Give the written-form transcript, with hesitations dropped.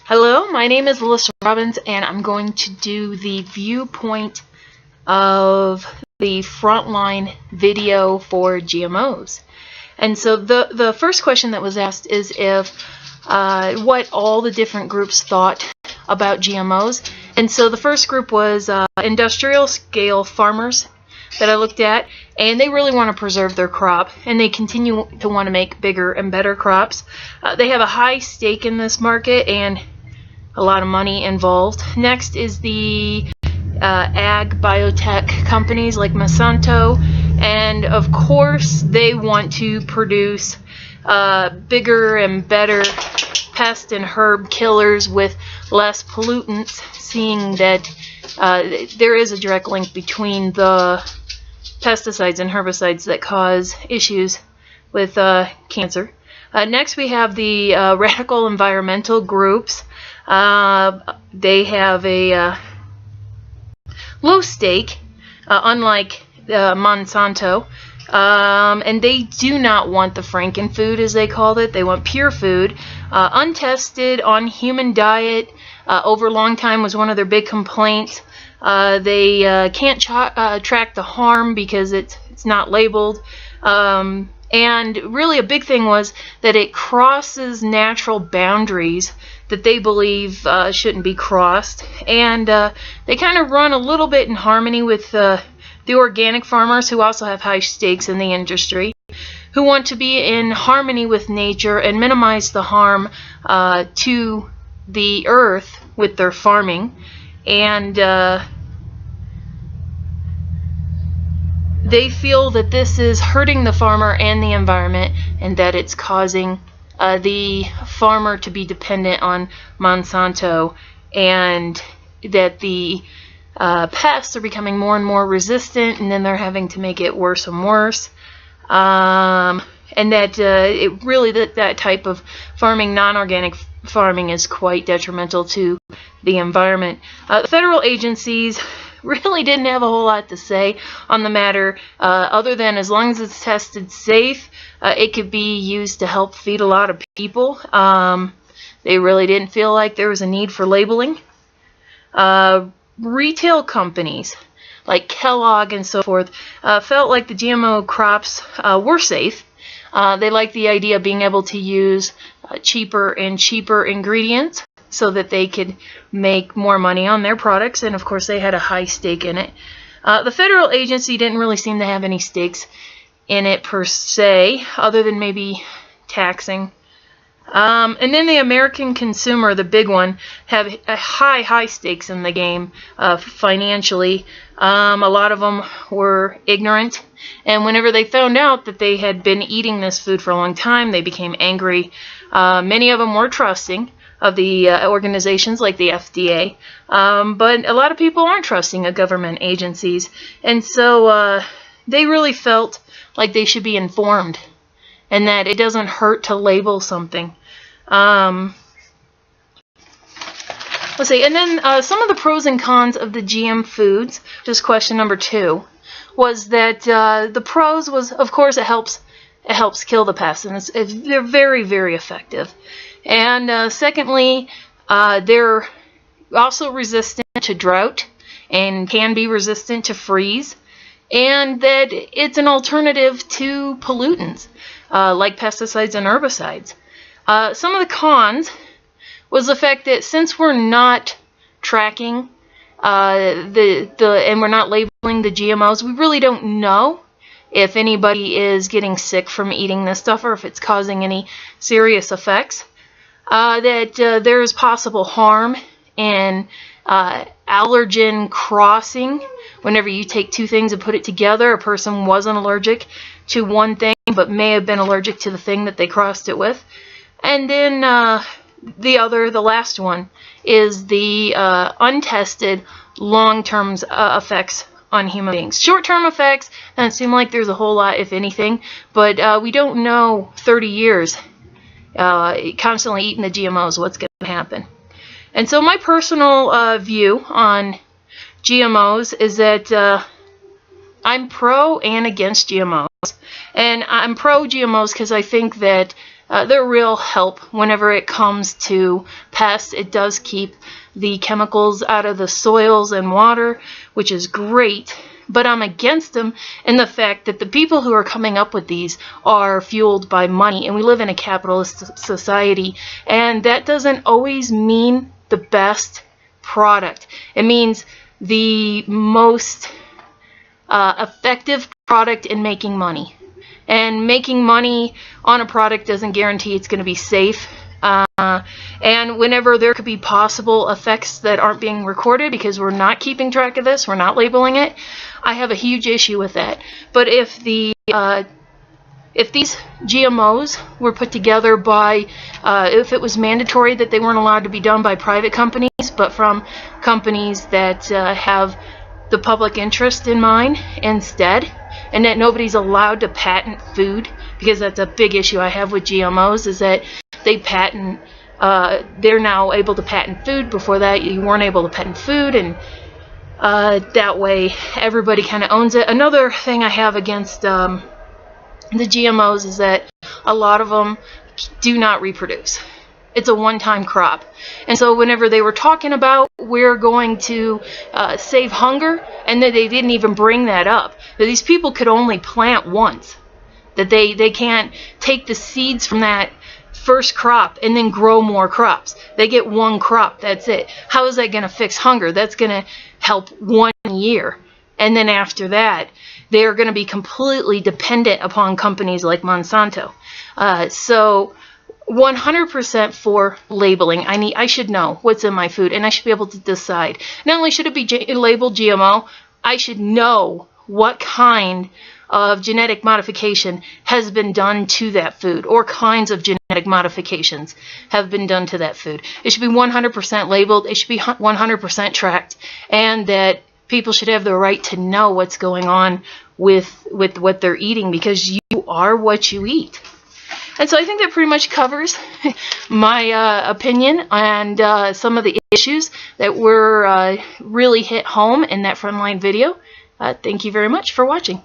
Hello, my name is Alyssa Robbins, and I'm going to do the viewpoint of the frontline video for GMOs. And so the first question that was asked is if what all the different groups thought about GMOs. And so the first group was industrial scale farmers that I looked at, and they really want to preserve their crop, and they continue to want to make bigger and better crops. They have a high stake in this market and a lot of money involved. Next is the ag biotech companies like Monsanto, and of course they want to produce bigger and better pest and herb killers with less pollutants, seeing that there is a direct link between the pesticides and herbicides that cause issues with cancer. Next we have the radical environmental groups. They have a low stake, unlike Monsanto, and they do not want the Frankenfood, as they called it. They want pure food, untested on human diet. Over a long time was one of their big complaints. They can't track the harm because it's not labeled. And really a big thing was that it crosses natural boundaries that they believe shouldn't be crossed. And they kind of run a little bit in harmony with the organic farmers, who also have high stakes in the industry, who want to be in harmony with nature and minimize the harm to the earth with their farming. And they feel that this is hurting the farmer and the environment, and that it's causing the farmer to be dependent on Monsanto, and that the pests are becoming more and more resistant, and then they're having to make it worse and worse. And that it really that type of farming, non-organic farming, is quite detrimental to the environment. The federal agencies really didn't have a whole lot to say on the matter, other than as long as it's tested safe, it could be used to help feed a lot of people. They really didn't feel like there was a need for labeling. Retail companies like Kellogg and so forth felt like the GMO crops were safe. They liked the idea of being able to use cheaper and cheaper ingredients so that they could make more money on their products, and of course they had a high stake in it. The federal agency didn't really seem to have any stakes in it per se, other than maybe taxing. And then the American consumer, the big one, have a high stakes in the game financially. A lot of them were ignorant, and whenever they found out that they had been eating this food for a long time, they became angry. Many of them were trusting of the organizations like the FDA, but a lot of people aren't trusting of government agencies, and so they really felt like they should be informed, and that it doesn't hurt to label something. Let's see, and then some of the pros and cons of the GM foods, just question number 2, was that the pros was, of course, it helps kill the pests, and they're very, very effective. And secondly, they're also resistant to drought and can be resistant to freeze, and that it's an alternative to pollutants like pesticides and herbicides. Some of the cons was the fact that since we're not tracking and we're not labeling the GMOs, we really don't know if anybody is getting sick from eating this stuff or if it's causing any serious effects. That there is possible harm in allergen crossing. Whenever you take two things and put it together, a person wasn't allergic to one thing but may have been allergic to the thing that they crossed it with. And then the last one is the untested long-term effects on human beings. Short-term effects doesn't seem like there's a whole lot, if anything, but we don't know 30 years constantly eating the GMOs what's going to happen. And so my personal view on GMOs is that I'm pro and against GMOs. And I'm pro GMOs because I think that they're real help whenever it comes to pests. It does keep the chemicals out of the soils and water, which is great. But I'm against them in the fact that the people who are coming up with these are fueled by money, and we live in a capitalist society, and that doesn't always mean the best product. It means the most effective product in making money. And making money on a product doesn't guarantee it's going to be safe. And whenever there could be possible effects that aren't being recorded because we're not keeping track of this, we're not labeling it, I have a huge issue with that. But if these GMOs were put together by, if it was mandatory that they weren't allowed to be done by private companies, but from companies that have the public interest in mind instead, and that nobody's allowed to patent food, because that's a big issue I have with GMOs, is that they patent, they're now able to patent food. Before that, you weren't able to patent food, and that way everybody kind of owns it. Another thing I have against the GMOs is that a lot of them do not reproduce. It's a one-time crop. And so whenever they were talking about we're going to save hunger, and that they didn't even bring that up, that these people could only plant once, that they can't take the seeds from that first crop and then grow more crops. They get one crop, that's it. How is that going to fix hunger? That's going to help 1 year. And then after that, they're going to be completely dependent upon companies like Monsanto. So 100% for labeling. I should know what's in my food, and I should be able to decide. Not only should it be labeled GMO, I should know what kind of genetic modification has been done to that food, or kinds of genetic modifications have been done to that food. It should be 100% labeled. It should be 100% tracked, and that people should have the right to know what's going on with what they're eating, because you are what you eat. And so I think that pretty much covers my opinion and some of the issues that were really hit home in that frontline video. Thank you very much for watching.